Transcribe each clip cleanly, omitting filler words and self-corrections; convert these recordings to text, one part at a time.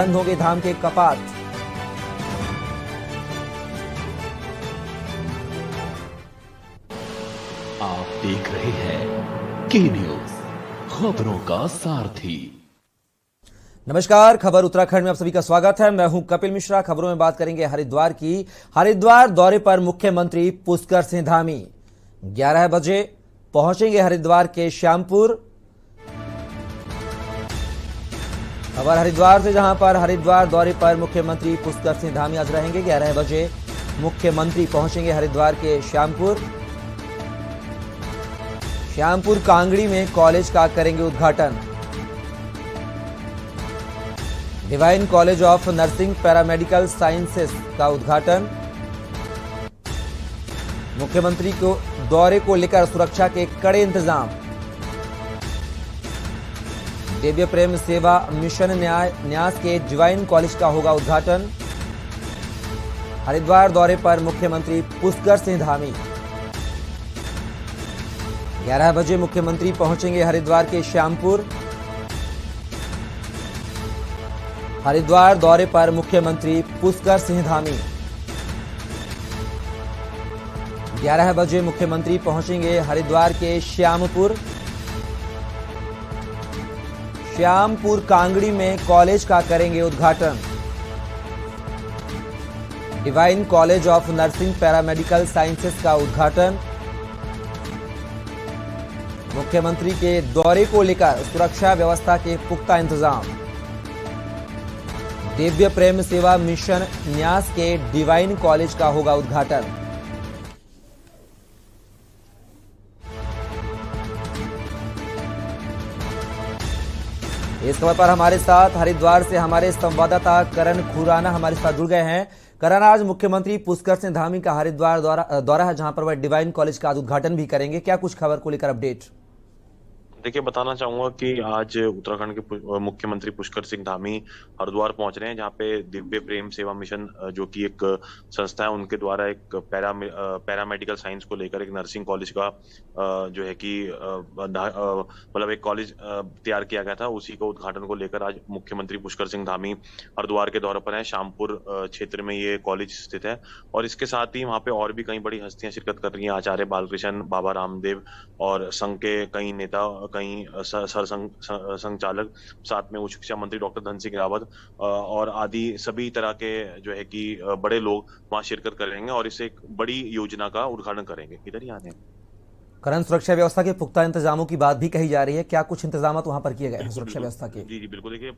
बंद होंगे धाम के कपाट। आप देख रहे हैं के न्यूज, खबरों का सारथी। नमस्कार, खबर उत्तराखंड में आप सभी का स्वागत है। मैं हूं कपिल मिश्रा। खबरों में बात करेंगे हरिद्वार की। हरिद्वार दौरे पर मुख्यमंत्री पुष्कर सिंह धामी 11 बजे पहुंचेंगे हरिद्वार के श्यामपुर। खबर हरिद्वार से, जहां पर हरिद्वार दौरे पर मुख्यमंत्री पुष्कर सिंह धामी आज रहेंगे। 11 बजे मुख्यमंत्री पहुंचेंगे हरिद्वार के श्यामपुर कांगड़ी में कॉलेज का करेंगे उद्घाटन। Divine college of nursing paramedical sciences का उद्घाटन। मुख्यमंत्री को दौरे को लेकर सुरक्षा के कड़े इंतजाम। दिव्य प्रेम सेवा मिशन न्यास के डिवाइन कॉलेज का होगा उद्घाटन। हरिद्वार दौरे पर मुख्यमंत्री पुष्कर सिंह धामी 11 बजे मुख्यमंत्री पहुंचेंगे हरिद्वार के श्यामपुर। हरिद्वार दौरे पर मुख्यमंत्री पुष्कर सिंह धामी 11 बजे मुख्यमंत्री पहुंचेंगे हरिद्वार के श्यामपुर कांगड़ी में कॉलेज का करेंगे उद्घाटन। Divine college of nursing paramedical sciences का उद्घाटन। मुख्यमंत्री के दौरे को लेकर सुरक्षा व्यवस्था के पुख्ता इंतजाम। दिव्य प्रेम सेवा मिशन न्यास के डिवाइन कॉलेज का होगा उद्घाटन। इस खबर पर हमारे साथ हरिद्वार से हमारे संवाददाता करण खुराना हमारे साथ जुड़ गए हैं। करण, आज मुख्यमंत्री पुष्कर सिंह धामी का हरिद्वार दौरा है, जहां पर वह डिवाइन कॉलेज का आज उद्घाटन भी करेंगे। क्या कुछ खबर को लेकर अपडेट? देखिए, बताना चाहूंगा कि आज उत्तराखंड के मुख्यमंत्री पुष्कर सिंह धामी हरिद्वार पहुंच रहे हैं, जहां पे दिव्य प्रेम सेवा मिशन जो कि एक संस्था है, उनके द्वारा एक पैरामेडिकल साइंस को लेकर एक नर्सिंग कॉलेज का जो है कि मतलब एक कॉलेज तैयार किया गया था, उसी को उद्घाटन को लेकर आज मुख्यमंत्री पुष्कर सिंह धामी हरिद्वार के दौरे पर हैं। श्यामपुर क्षेत्र में ये कॉलेज स्थित है और इसके साथ ही वहाँ पे और भी कई बड़ी हस्तियां शिरकत कर रही हैं। आचार्य बालकृष्ण, बाबा रामदेव और संघ के कई नेता, कई संचालक, साथ में उच्च शिक्षा मंत्री डॉक्टर धन सिंह रावत और आदि सभी तरह के जो है कि बड़े लोग वहां शिरकत करेंगे और इसे एक बड़ी योजना का उद्घाटन करेंगे। इधर ही आने करण, सुरक्षा व्यवस्था के पुख्ता इंतजामों की बात भी कही जा रही है। क्या कुछ इंतजाम वहां पर किए गए हैं सुरक्षा व्यवस्था के? जी बिल्कुल। देखिए,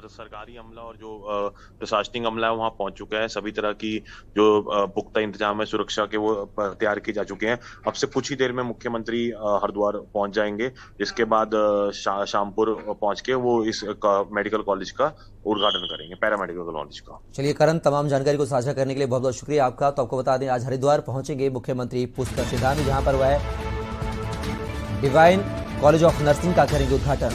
सरकारी अमला और जो प्रशासनिक अमला है वहां पहुंच चुका है। सभी तरह की जो पुख्ता इंतजाम है सुरक्षा के, वो तैयार किए जा चुके हैं। अब से कुछ ही देर में मुख्यमंत्री हरिद्वार पहुंच जाएंगे। इसके बाद श्यामपुर पहुंच के वो इस मेडिकल कॉलेज का उद्घाटन करेंगे, पैरामेडिकल कॉलेज का। चलिए करण, तमाम जानकारी को साझा करने के लिए बहुत बहुत शुक्रिया आपका। तो आपको बता दें, आज हरिद्वार पहुंचेंगे मुख्यमंत्री पुष्कर सिंह धामी, जहां पर वह डिवाइन कॉलेज ऑफ नर्सिंग का करेंगे उद्घाटन।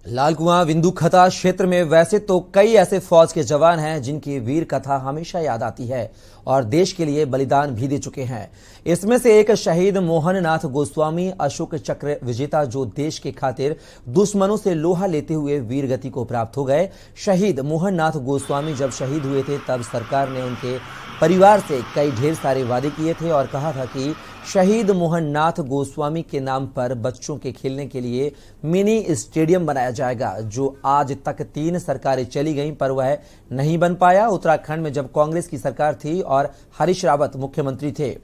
लाल कुआं विंदुखता क्षेत्र में वैसे तो कई ऐसे फौज के जवान हैं जिनकी वीर कथा हमेशा याद आती है और देश के लिए बलिदान भी दे चुके हैं। इसमें से एक शहीद मोहन नाथ गोस्वामी, अशोक चक्र विजेता, जो देश के खातिर दुश्मनों से लोहा लेते हुए वीर गति को प्राप्त हो गए। शहीद मोहन नाथ गोस्वामी जब शहीद हुए थे, तब सरकार ने उनके परिवार से कई ढेर सारे वादे किए थे और कहा था कि शहीद मोहन नाथ गोस्वामी के नाम पर बच्चों के खेलने के लिए मिनी स्टेडियम बनाया जाएगा, जो आज तक 3 सरकारें चली गईं पर वह नहीं बन पाया। उत्तराखंड में जब कांग्रेस की सरकार थी और हरीश रावत मुख्यमंत्री थे,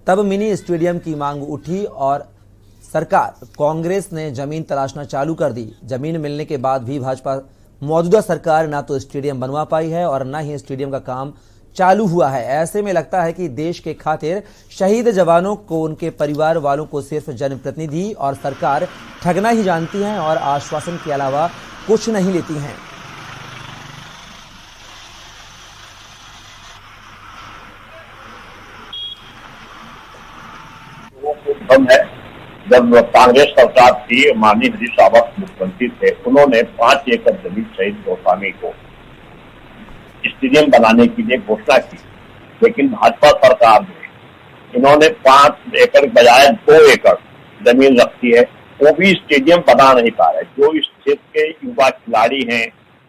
तब मिनी स्टेडियम की मांग उठी और सरकार, कांग्रेस ने जमीन तलाशना चालू कर दी। जमीन मिलने के बाद भी भाजपा मौजूदा सरकार ना तो स्टेडियम बनवा पाई है और ना ही स्टेडियम का काम चालू हुआ है। ऐसे में लगता है कि देश के खातिर शहीद जवानों को, उनके परिवार वालों को सिर्फ जनप्रतिनिधि और सरकार ठगना ही जानती हैं और आश्वासन के अलावा कुछ नहीं लेती हैं। उत्तम है। जब कांग्रेस सरकार थी, माननीय हरीश रावत मुख्यमंत्री थे, उन्होंने 5 एकड़ जमीन सहित गोस्वामी को स्टेडियम बनाने के लिए घोषणा की, लेकिन भाजपा सरकार ने इन्होंने 5 एकड़ बजाय 2 एकड़ जमीन रखी है, वो भी स्टेडियम बना नहीं पा रहे। जो इस क्षेत्र के युवा खिलाड़ी हैं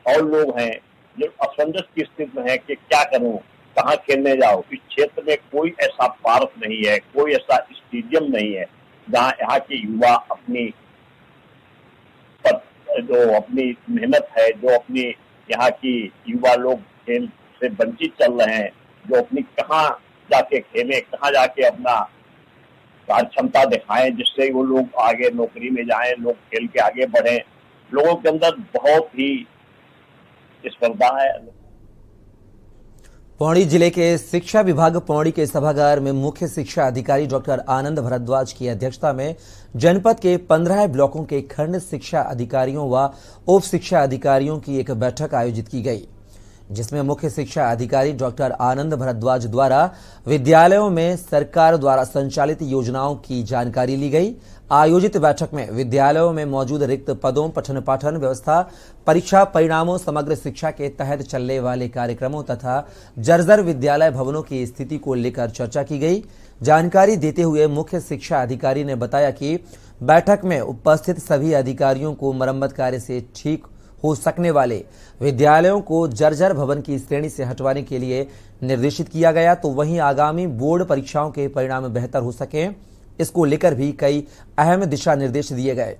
और लोग हैं जो असमंजस की स्थिति में है कि क्या करूं, कहाँ खेलने जाओ। इस क्षेत्र में कोई ऐसा पार्क नहीं है, कोई ऐसा स्टेडियम नहीं है जहाँ यहाँ के युवा अपनी जो अपनी मेहनत है, जो अपनी यहाँ की युवा लोग खेल से वंचित चल रहे हैं, जो अपनी कहाँ जाके खेलें, कहाँ जाके अपना कार्य क्षमता दिखाएं, जिससे वो लोग आगे नौकरी में जाएं, लोग खेल के आगे बढ़ें। लोगों के अंदर बहुत ही स्पर्धा है। पौड़ी जिले के शिक्षा विभाग पौड़ी के सभागार में मुख्य शिक्षा अधिकारी डॉक्टर आनंद भारद्वाज की अध्यक्षता में जनपद के 15 ब्लॉकों के खंड शिक्षा अधिकारियों व उप शिक्षा अधिकारियों की एक बैठक आयोजित की गई, जिसमें मुख्य शिक्षा अधिकारी डॉक्टर आनंद भारद्वाज द्वारा विद्यालयों में सरकार द्वारा संचालित योजनाओं की जानकारी ली गई। आयोजित बैठक में विद्यालयों में मौजूद रिक्त पदों, पठन पाठन व्यवस्था, परीक्षा परिणामों, समग्र शिक्षा के तहत चलने वाले कार्यक्रमों तथा जर्जर विद्यालय भवनों की स्थिति को लेकर चर्चा की गई। जानकारी देते हुए मुख्य शिक्षा अधिकारी ने बताया कि बैठक में उपस्थित सभी अधिकारियों को मरम्मत कार्य से ठीक हो सकने वाले विद्यालयों को जर्जर भवन की श्रेणी से हटवाने के लिए निर्देशित किया गया, तो वहीं आगामी बोर्ड परीक्षाओं के परिणाम बेहतर हो सके, इसको लेकर भी कई अहम दिशा निर्देश दिए गए।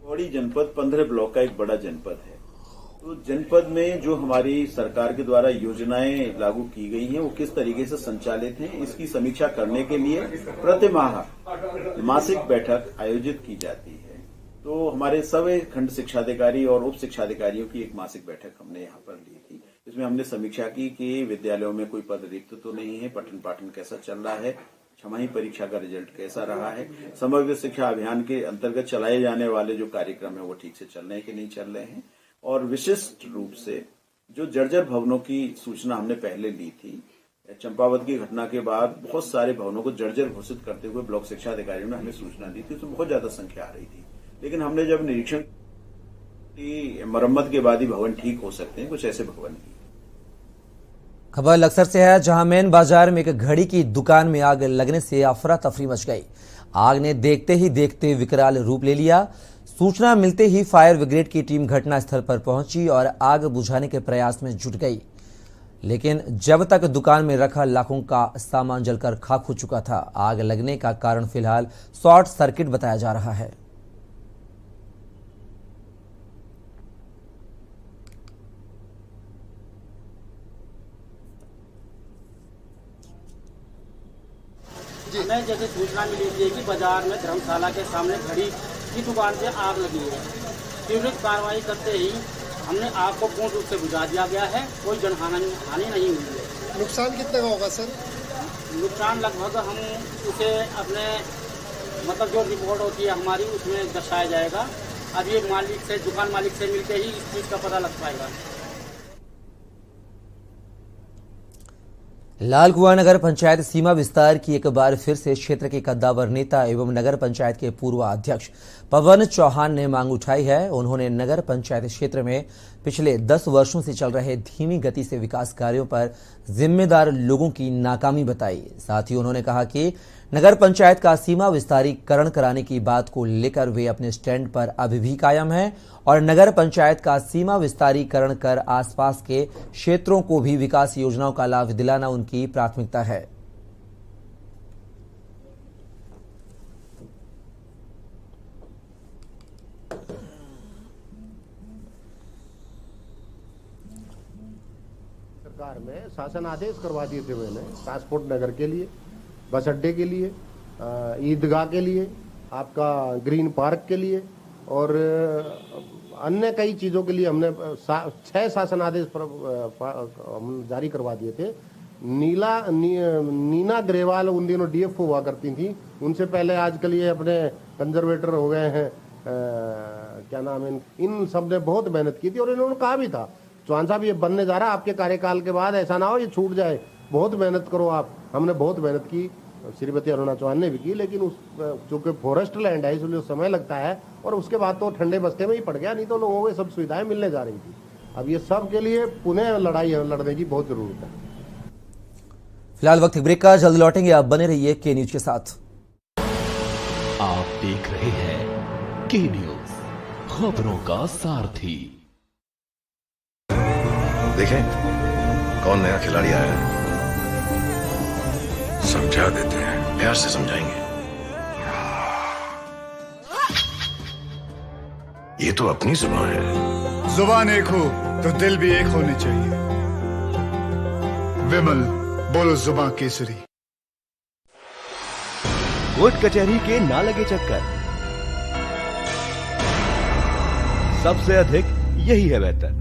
पौड़ी जनपद 15 ब्लॉक का एक बड़ा जनपद है। तो जनपद में जो हमारी सरकार के द्वारा योजनाएं लागू की गई हैं वो किस तरीके से संचालित हैं, इसकी समीक्षा करने के लिए प्रतिमाह मासिक बैठक आयोजित की जाती है। तो हमारे सभी खंड शिक्षाधिकारी और उप शिक्षाधिकारियों की एक मासिक बैठक हमने यहाँ पर ली थी। इसमें हमने समीक्षा की कि विद्यालयों में कोई पद रिक्त तो नहीं है, पठन पाठन कैसा चल रहा है, छमाही परीक्षा का रिजल्ट कैसा रहा है, समग्र शिक्षा अभियान के अंतर्गत चलाए जाने वाले जो कार्यक्रम है वो ठीक से चल रहे हैं कि नहीं चल रहे हैं, और विशिष्ट रूप से जो जर्जर भवनों की सूचना हमने पहले ली थी, चंपावत की घटना के बाद बहुत सारे भवनों को जर्जर घोषित करते हुए ब्लॉक शिक्षा अधिकारियों ने हमें सूचना दी थी, उसमें बहुत ज्यादा संख्या आ रही थी। लेकिन हमने जब निरीक्षण की मरम्मत के बाद ही भवन ठीक हो सकते हैं, कुछ ऐसे भवन नहीं। खबर लक्सर से है, जहां मेन बाजार में एक घड़ी की दुकान में आग लगने से अफरा तफरी मच गई। आग ने देखते ही देखते विकराल रूप ले लिया। सूचना मिलते ही फायर ब्रिगेड की टीम घटनास्थल पर पहुंची और आग बुझाने के प्रयास में जुट गई, लेकिन जब तक दुकान में रखा लाखों का सामान जलकर खाक हो चुका था। आग लगने का कारण फिलहाल शॉर्ट सर्किट बताया जा रहा है। हमें जैसे सूचना मिली थी कि बाजार में धर्मशाला के सामने घड़ी की दुकान से आग लगी है। त्वरित कार्रवाई करते ही हमने आग को पूर्ण रूप से बुझा दिया गया है। कोई जनहानि नहीं हुई है। नुकसान कितने का होगा सर? नुकसान लगभग हम उसे अपने जो रिपोर्ट होती है हमारी उसमें दर्शाया जाएगा। अब ये मालिक से, दुकान मालिक से मिलकर ही इस चीज़ का पता लग पाएगा। लालकुआं नगर पंचायत सीमा विस्तार की एक बार फिर से क्षेत्र के कद्दावर नेता एवं नगर पंचायत के पूर्व अध्यक्ष पवन चौहान ने मांग उठाई है। उन्होंने नगर पंचायत क्षेत्र में पिछले 10 वर्षों से चल रहे धीमी गति से विकास कार्यों पर जिम्मेदार लोगों की नाकामी बताई। साथ ही उन्होंने कहा कि नगर पंचायत का सीमा विस्तारीकरण कराने की बात को लेकर वे अपने स्टैंड पर अभी भी कायम हैं और नगर पंचायत का सीमा विस्तारीकरण कर आसपास के क्षेत्रों को भी विकास योजनाओं का लाभ दिलाना उनकी प्राथमिकता है। सरकार में शासन आदेश करवा दिए थे मैंने, ट्रांसपोर्ट नगर के लिए, बस अड्डे के लिए, ईदगाह के लिए, आपका ग्रीन पार्क के लिए और अन्य कई चीज़ों के लिए हमने 6 शासन आदेश हम जारी करवा दिए थे। नीना ग्रेवाल उन दिनों डीएफओ हुआ करती थी, उनसे पहले आजकल ये अपने कंजर्वेटर हो गए हैं, क्या नाम है, इन सब ने बहुत मेहनत की थी और इन्होंने कहा भी था चौहान साहब ये बनने जा रहा है आपके कार्यकाल के बाद, ऐसा ना हो ये छूट जाए, बहुत मेहनत करो आप। हमने बहुत मेहनत की, श्रीमती अरुणा चौहान ने भी की, लेकिन उस चूंकि फॉरेस्ट लैंड है इसलिए समय लगता है और उसके बाद तो ठंडे बस्ते में ही पड़ गया, नहीं तो लोगों को सब सुविधाएं मिलने जा रही थी। अब ये सब के लिए पुनः लड़ाई लड़ने की बहुत जरूरत है। फिलहाल वक्त ब्रेक का, जल्द लौटेंगे, आप बने रहिए के न्यूज के साथ। आप देख रहे हैं के न्यूज, खबरों का सारथी। देखें कौन नया खिलाड़ी आया है, समझा देते हैं, प्यार से समझाएंगे। ये तो अपनी जुबान है। जुबान एक हो तो दिल भी एक होने चाहिए। विमल बोलो जुबान केसरी। कोर्ट कचहरी के ना लगे चक्कर, सबसे अधिक यही है बेहतर।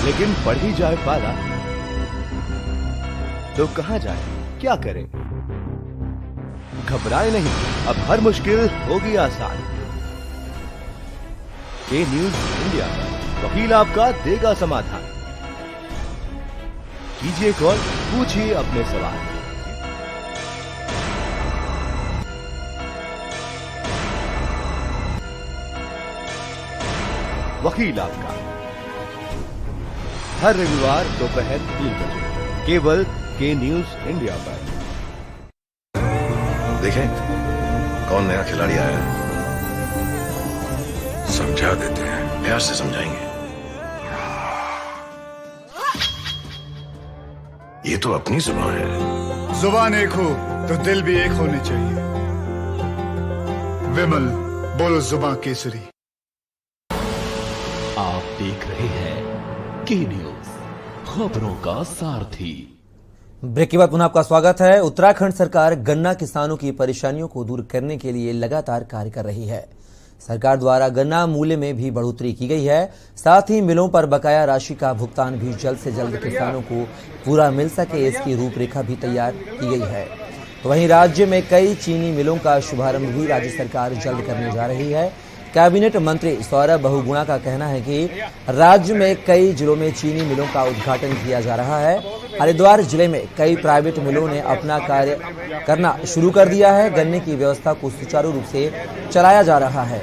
लेकिन बढ़ ही जाए पाला तो कहां जाए, क्या करें? घबराए नहीं, अब हर मुश्किल होगी आसान। के न्यूज इंडिया पर वकील आपका देगा समाधान। कीजिए कॉल, पूछिए अपने सवाल। वकील आपका हर रविवार दोपहर 3 बजे केवल के न्यूज इंडिया पर। देखें कौन नया खिलाड़ी आया है, समझा देते हैं, प्यार से समझाएंगे। ये तो अपनी जुबान है। जुबान एक हो तो दिल भी एक होने चाहिए। विमल बोलो जुबान केसरी। आप देख रहे हैं के न्यूज, खबरों का सारथी। ब्रेक के बाद पुनः आपका स्वागत है। उत्तराखंड सरकार गन्ना किसानों की परेशानियों को दूर करने के लिए लगातार कार्य कर रही है। सरकार द्वारा गन्ना मूल्य में भी बढ़ोतरी की गई है, साथ ही मिलों पर बकाया राशि का भुगतान भी जल्द से जल्द किसानों को पूरा मिल सके, इसकी रूपरेखा भी तैयार की गई है। तो वहीं राज्य में कई चीनी मिलों का शुभारंभ भी राज्य सरकार जल्द करने जा रही है। कैबिनेट मंत्री सौरभ बहुगुणा का कहना है कि राज्य में कई जिलों में चीनी मिलों का उद्घाटन किया जा रहा है। हरिद्वार जिले में कई प्राइवेट मिलों ने अपना कार्य करना शुरू कर दिया है। गन्ने की व्यवस्था को सुचारू रूप से चलाया जा रहा है।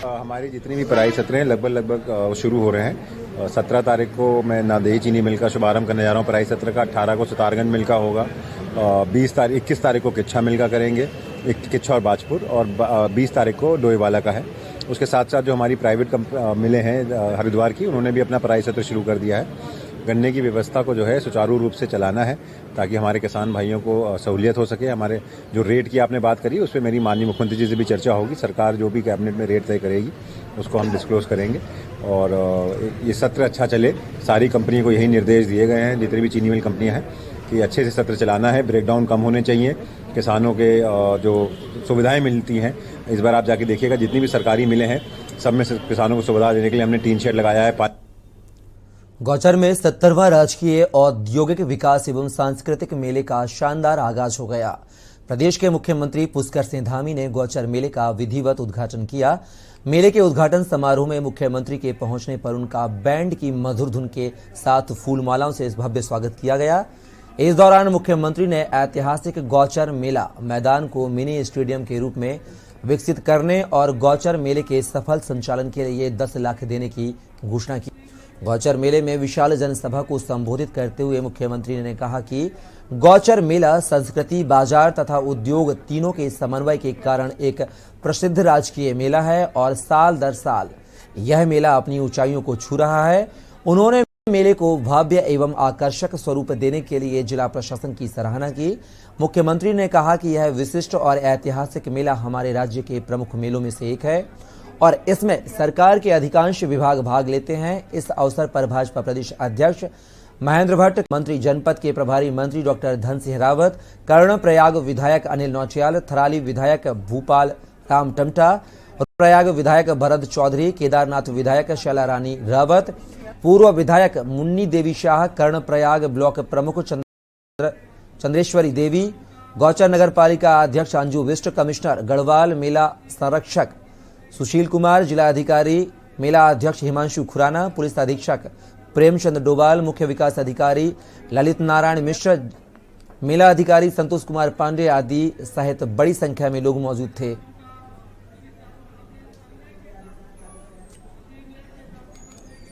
हमारी जितनी भी पराई सत्र हैं लगभग शुरू हो रहे हैं। 17 तारीख को मैं नादेही चीनी मिल का शुभारंभ करने जा रहा हूँ पराई सत्र का। 18 को सितारगंज मिल का होगा। 21 तारीख को किच्छा मिल का करेंगे, किच्छा और बाजपुर, और 20 तारीख को डोईवाला का है। उसके साथ साथ जो हमारी प्राइवेट मिलें हैं हरिद्वार की, उन्होंने भी अपना पराई सत्र शुरू कर दिया है। गन्ने की व्यवस्था को जो है सुचारू रूप से चलाना है ताकि हमारे किसान भाइयों को सहूलियत हो सके। हमारे जो रेट की आपने बात करी उस पर मेरी माननीय मुख्यमंत्री जी से भी चर्चा होगी। सरकार जो भी कैबिनेट में रेट तय करेगी उसको हम डिस्क्लोज करेंगे और ये सत्र अच्छा चले। सारी कंपनियों को यही निर्देश दिए गए हैं, जितनी भी चीनी मिल कंपनियां हैं, कि अच्छे से सत्र चलाना है, ब्रेकडाउन कम होने चाहिए। किसानों के जो सुविधाएं मिलती हैं, इस बार आप जाके देखिएगा जितनी भी सरकारी मिलें हैं सब में किसानों को सुविधा देने के लिए हमने टीन शेड लगाया है। गौचर में 70वां राजकीय औद्योगिक विकास एवं सांस्कृतिक मेले का शानदार आगाज हो गया। प्रदेश के मुख्यमंत्री पुष्कर सिंह धामी ने गौचर मेले का विधिवत उद्घाटन किया। मेले के उद्घाटन समारोह में मुख्यमंत्री के पहुंचने पर उनका बैंड की मधुर धुन के साथ फूलमालाओं से भव्य स्वागत किया गया। इस दौरान मुख्यमंत्री ने ऐतिहासिक गौचर मेला मैदान को मिनी स्टेडियम के रूप में विकसित करने और गौचर मेले के सफल संचालन के लिए 10 लाख देने की घोषणा की। गौचर मेले में विशाल जनसभा को संबोधित करते हुए मुख्यमंत्री ने कहा कि गौचर मेला संस्कृति, बाजार तथा उद्योग तीनों के समन्वय के कारण एक प्रसिद्ध राजकीय मेला है और साल दर साल यह मेला अपनी ऊंचाइयों को छू रहा है। उन्होंने मेले को भव्य एवं आकर्षक स्वरूप देने के लिए जिला प्रशासन की सराहना की। मुख्यमंत्री ने कहा कि यह विशिष्ट और ऐतिहासिक मेला हमारे राज्य के प्रमुख मेलों में से एक है और इसमें सरकार के अधिकांश विभाग भाग लेते हैं। इस अवसर पर भाजपा प्रदेश अध्यक्ष महेंद्र भट्ट, मंत्री जनपद के प्रभारी मंत्री डॉक्टर धन सिंह रावत, कर्णप्रयाग विधायक अनिल नौटियाल, थराली विधायक भूपाल राम टमटा, रुद्रप्रयाग विधायक भरत चौधरी, केदारनाथ विधायक शैला रानी रावत, पूर्व विधायक मुन्नी देवी शाह, कर्णप्रयाग ब्लॉक प्रमुख चंद्रेश्वरी देवी, गौचर नगर पालिका अध्यक्ष अंजू विष्ट, कमिश्नर गढ़वाल मेला संरक्षक सुशील कुमार, जिला अधिकारी मेला अध्यक्ष हिमांशु खुराना, पुलिस अधीक्षक प्रेमचंद डोभाल, मुख्य विकास अधिकारी ललित नारायण मिश्र, मेला अधिकारी संतोष कुमार पांडे आदि सहित बड़ी संख्या में लोग मौजूद थे।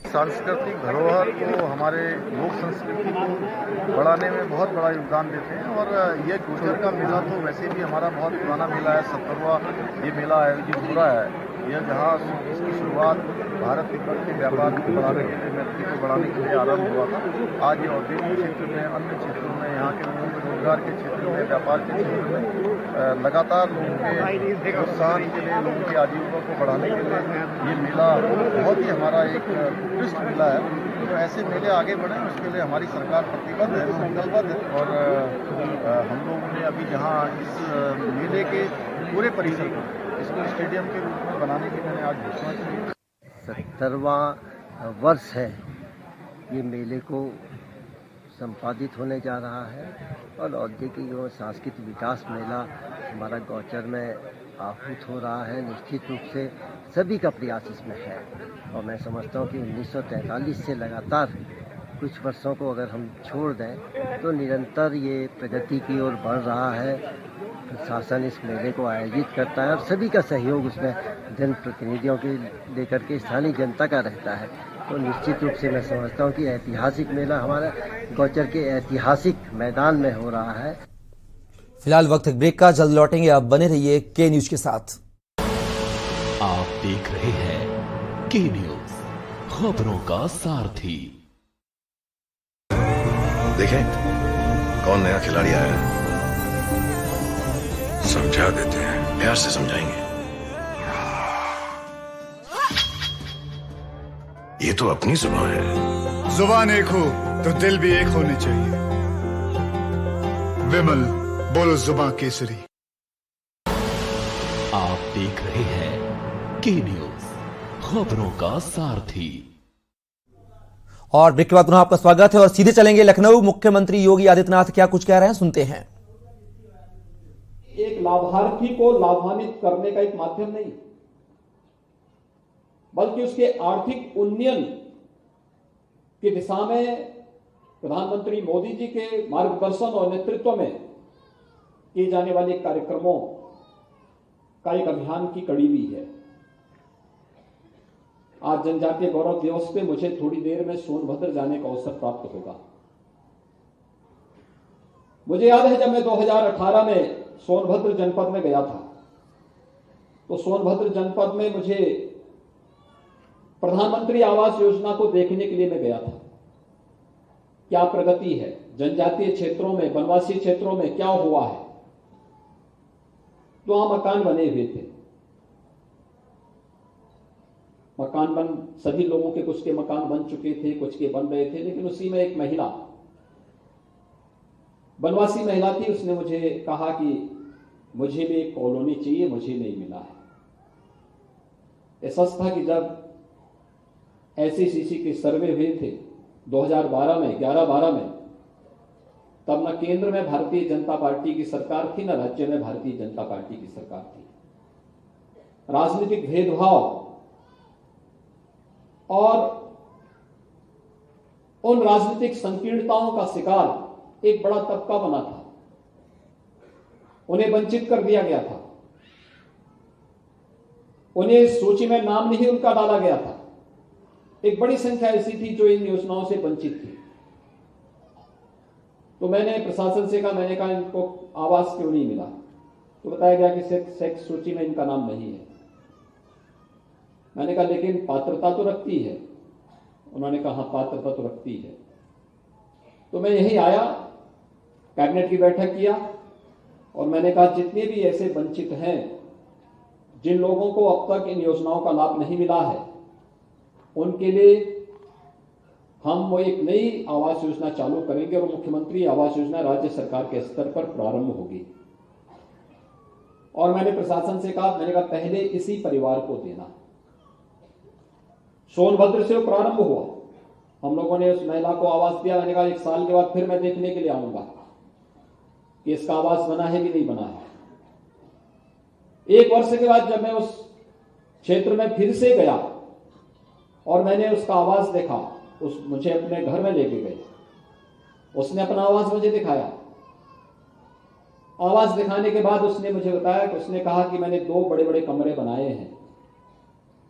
सांस्कृतिक धरोहर को, हमारे लोक संस्कृति को बढ़ाने में बहुत बड़ा योगदान देते हैं। और ये गोचर का मेला तो वैसे भी हमारा बहुत पुराना मेला है, 70वां ये मेला आयोजित हो रहा है। यह जहाँ इसकी शुरुआत भारत तिब्बत के व्यापार को बढ़ाने के लिए, मैत्री को बढ़ाने के लिए आरंभ हुआ था। आज ये औद्योगिक क्षेत्र में, अन्य क्षेत्रों में, यहाँ के लोगों के रोजगार के क्षेत्र में, व्यापार के क्षेत्र में लगातार लोगों के प्रोत्साहन के लिए, लोगों की आजीविका को बढ़ाने के लिए ये मेला बहुत ही हमारा एक उत्कृष्ट मेला है। तो ऐसे मेले आगे बढ़ें, उसके लिए हमारी सरकार प्रतिबद्ध है, संकल्पबद्ध है। और हम लोगों ने अभी जहाँ इस मेले के पूरे परिसर को इसको स्टेडियम के रूप में बनाने की मैंने आज घोषणा की। 70वां वर्ष है ये मेले को संपादित होने जा रहा है। और औद्योगिक और सांस्कृतिक विकास मेला हमारा गौचर में आहूत हो रहा है। निश्चित रूप से सभी का प्रयास इसमें है। और मैं समझता हूँ कि 1943 से लगातार कुछ वर्षों को अगर हम छोड़ दें तो निरंतर ये प्रगति की ओर बढ़ रहा है। प्रशासन इस मेले को आयोजित करता है और सभी का सहयोग उसमें जनप्रतिनिधियों के लेकर के स्थानीय जनता का रहता है। तो निश्चित रूप से मैं समझता हूँ कि ऐतिहासिक मेला हमारा गौचर के ऐतिहासिक मैदान में हो रहा है। फिलहाल वक्त ब्रेक का, जल्द लौटेंगे। आप बने रहिए के न्यूज के साथ। आप देख रहे हैं के न्यूज, खबरों का सारथी। देखें कौन नया खिलाड़ी आया है, समझा देते हैं, प्यार से समझाएंगे। ये तो अपनी जुबान है। जुबान एक हो तो दिल भी एक होने चाहिए। विमल, बोलो जुबान केसरी। आप देख रहे हैं के न्यूज, खबरों का सारथी। और ब्रेक के बाद पुनः आपका स्वागत है और सीधे चलेंगे लखनऊ। मुख्यमंत्री योगी आदित्यनाथ क्या कुछ कह रहे हैं, सुनते हैं। एक लाभार्थी को लाभान्वित करने का एक माध्यम नहीं, बल्कि उसके आर्थिक उन्नयन की दिशा में प्रधानमंत्री मोदी जी के मार्गदर्शन और नेतृत्व में किए जाने वाले कार्यक्रमों का एक अभियान की कड़ी भी है। आज जनजातीय गौरव दिवस पे मुझे थोड़ी देर में सोनभद्र जाने का अवसर प्राप्त होगा। मुझे याद है जब मैं 2018 में सोनभद्र जनपद में गया था, तो सोनभद्र जनपद में मुझे प्रधानमंत्री आवास योजना को देखने के लिए मैं गया था। क्या प्रगति है जनजातीय क्षेत्रों में, वनवासी क्षेत्रों में क्या हुआ है। तो वहां मकान बने हुए थे, मकान बन, सभी लोगों के कुछ के मकान बन चुके थे, कुछ के बन रहे थे। लेकिन उसी में एक महिला, वनवासी महिला थी, उसने मुझे कहा कि मुझे भी एक कॉलोनी चाहिए, मुझे नहीं मिला है। ऐसा था कि जब एससीसीसी के सर्वे हुए थे 2012 में, 11-12 में, तब न केंद्र में भारतीय जनता पार्टी की सरकार थी, न राज्य में भारतीय जनता पार्टी की सरकार थी। राजनीतिक भेदभाव और उन राजनीतिक संकीर्णताओं का शिकार एक बड़ा तबका बना था। उन्हें वंचित कर दिया गया था, उन्हें सूची में नाम नहीं उनका डाला गया था। एक बड़ी संख्या ऐसी थी जो इन योजनाओं से वंचित थी। तो मैंने प्रशासन से कहा, मैंने कहा इनको आवास क्यों नहीं मिला। तो बताया गया कि सेक्स सूची में इनका नाम नहीं है। मैंने कहा लेकिन पात्रता तो रखती है। उन्होंने कहा हाँ पात्रता तो रखती है। तो मैं यही आया, कैबिनेट की बैठक किया और मैंने कहा जितने भी ऐसे वंचित हैं, जिन लोगों को अब तक इन योजनाओं का लाभ नहीं मिला है, उनके लिए हम वो एक नई आवास योजना चालू करेंगे और मुख्यमंत्री आवास योजना राज्य सरकार के स्तर पर प्रारंभ होगी। और मैंने प्रशासन से कहा, मैंने कहा पहले इसी परिवार को देना। सोनभद्र से वो प्रारंभ हुआ, हम लोगों ने उस महिला को आवास दिया। मैंने कहा 1 साल के बाद फिर मैं देखने के लिए आऊंगा कि इसका आवास बना है कि नहीं बना है। 1 वर्ष के बाद जब मैं उस क्षेत्र में फिर से गया और मैंने उसका आवास देखा, मुझे अपने घर में लेके गए, उसने अपना आवास मुझे दिखाया। आवास दिखाने के बाद उसने मुझे बताया कि उसने कहा कि मैंने 2 बड़े बड़े कमरे बनाए हैं,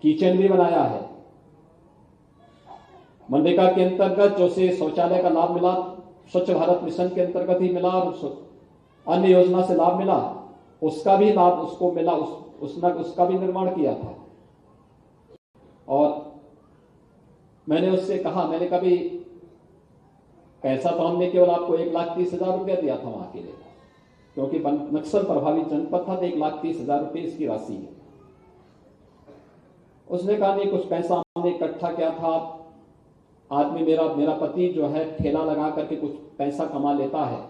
किचन भी बनाया है। मनरेगा के अंतर्गत जो से शौचालय का लाभ मिला, स्वच्छ भारत मिशन के अंतर्गत ही मिला और अन्य योजना से लाभ मिला, उसका भी लाभ उसको मिला, उसका भी निर्माण किया था। और मैंने उससे कहा, मैंने कभी पैसा तो हमने केवल आपको 1,30,000 रुपया दिया था वहां के लिए, क्योंकि नक्सल प्रभावित जनपद था, तो 1,30,000 रुपये इसकी राशि है। उसने कहा नहीं, कुछ पैसा हमने इकट्ठा किया था। आदमी मेरा पति जो है ठेला लगा करके कुछ पैसा कमा लेता है,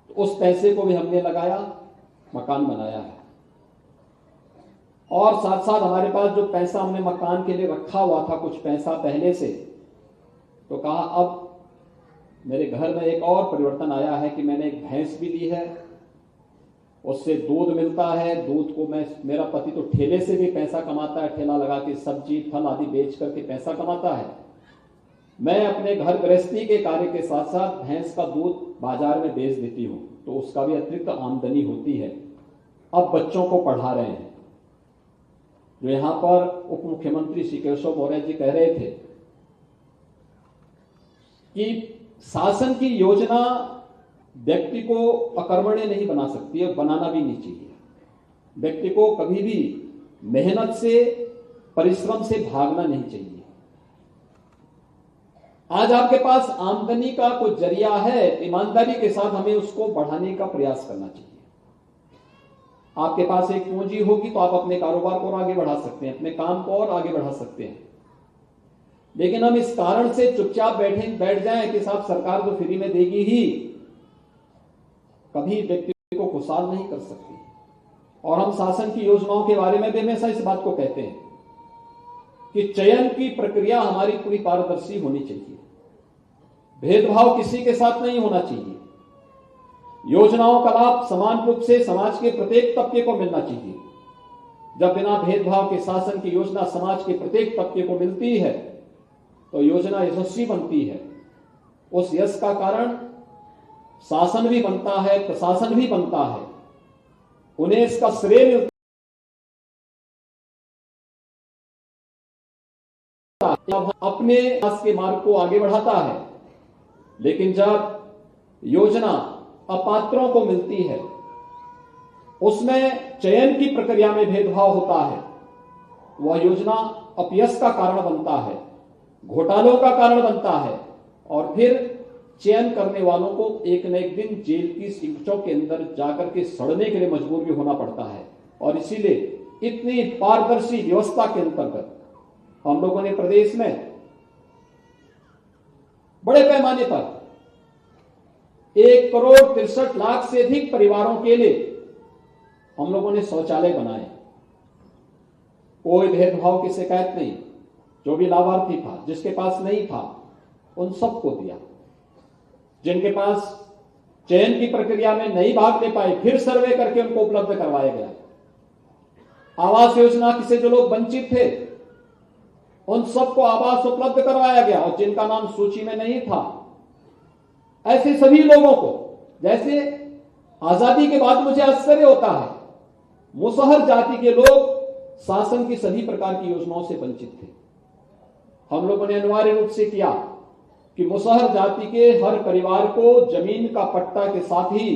तो उस पैसे को भी हमने लगाया, मकान बनाया है। और साथ साथ हमारे पास जो पैसा हमने मकान के लिए रखा हुआ था, कुछ पैसा पहले से, तो कहा अब मेरे घर में एक और परिवर्तन आया है कि मैंने एक भैंस भी ली है, उससे दूध मिलता है। दूध को मेरा पति तो ठेले से भी पैसा कमाता है, ठेला लगा के सब्जी फल आदि बेच करके पैसा कमाता है। मैं अपने घर गृहस्थी के कार्य के साथ साथ भैंस का दूध बाजार में बेच देती हूं, तो उसका भी अतिरिक्त आमदनी होती है। अब बच्चों को पढ़ा रहे हैं। जो यहां पर उप मुख्यमंत्री श्री केशव मौर्य जी कह रहे थे कि शासन की योजना व्यक्ति को अकर्मण्य नहीं बना सकती है, बनाना भी नहीं चाहिए। व्यक्ति को कभी भी मेहनत से, परिश्रम से भागना नहीं चाहिए। आज आपके पास आमदनी का कोई जरिया है, ईमानदारी के साथ हमें उसको बढ़ाने का प्रयास करना चाहिए। आपके पास एक पूंजी होगी तो आप अपने कारोबार को और आगे बढ़ा सकते हैं, अपने काम को और आगे बढ़ा सकते हैं। लेकिन हम इस कारण से चुपचाप बैठ जाएं कि साहब सरकार तो फ्री में देगी ही, कभी व्यक्ति को खुशहाल नहीं कर सकती। और हम शासन की योजनाओं के बारे में भी हमेशा इस बात को कहते हैं कि चयन की प्रक्रिया हमारी पूरी पारदर्शी होनी चाहिए, भेदभाव किसी के साथ नहीं होना चाहिए, योजनाओं का लाभ समान रूप से समाज के प्रत्येक तबके को मिलना चाहिए। जब बिना भेदभाव के शासन की योजना समाज के प्रत्येक तबके को मिलती है तो योजना यशस्वी बनती है। उस यश का कारण शासन भी बनता है, प्रशासन भी बनता है, उन्हें इसका श्रेय मिलता है, अपने विकास के मार्ग को आगे बढ़ाता है। लेकिन जब योजना अपात्रों को मिलती है, उसमें चयन की प्रक्रिया में भेदभाव होता है, वह योजना अपयश का कारण बनता है, घोटालों का कारण बनता है, और फिर चयन करने वालों को एक न एक दिन जेल की सीटों के अंदर जाकर के सड़ने के लिए मजबूर भी होना पड़ता है। और इसीलिए इतनी पारदर्शी व्यवस्था के अंतर्गत हम लोगों ने प्रदेश में बड़े पैमाने पर 1,63,00,000 से अधिक परिवारों के लिए हम लोगों ने शौचालय बनाए। कोई भेदभाव की शिकायत नहीं। जो भी लाभार्थी था, जिसके पास नहीं था, उन सबको दिया। जिनके पास चयन की प्रक्रिया में नहीं भाग ले पाए, फिर सर्वे करके उनको उपलब्ध करवाया गया। आवास योजना से जो लोग वंचित थे, उन सबको आवास उपलब्ध करवाया गया। और जिनका नाम सूची में नहीं था, ऐसे सभी लोगों को, जैसे आजादी के बाद मुझे आश्चर्य होता है, मुसहर जाति के लोग शासन की सभी प्रकार की योजनाओं से वंचित थे। हम लोगों ने अनिवार्य रूप से किया कि मुसहर जाति के हर परिवार को जमीन का पट्टा के साथ ही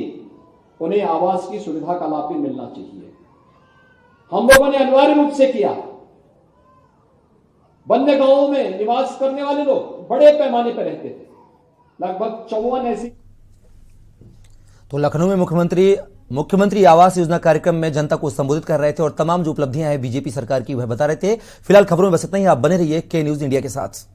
उन्हें आवास की सुविधा का लाभ भी मिलना चाहिए। हम लोगों ने अनिवार्य रूप से किया। वन्य गांवों में निवास करने वाले लोग बड़े पैमाने पर रहते थे, लगभग 54 ऐसी। तो लखनऊ में मुख्यमंत्री आवास योजना कार्यक्रम में जनता को संबोधित कर रहे थे और तमाम जो उपलब्धियां हैं बीजेपी सरकार की वह बता रहे थे। फिलहाल खबरों में बस इतना ही। आप बने रहिए के न्यूज इंडिया के साथ।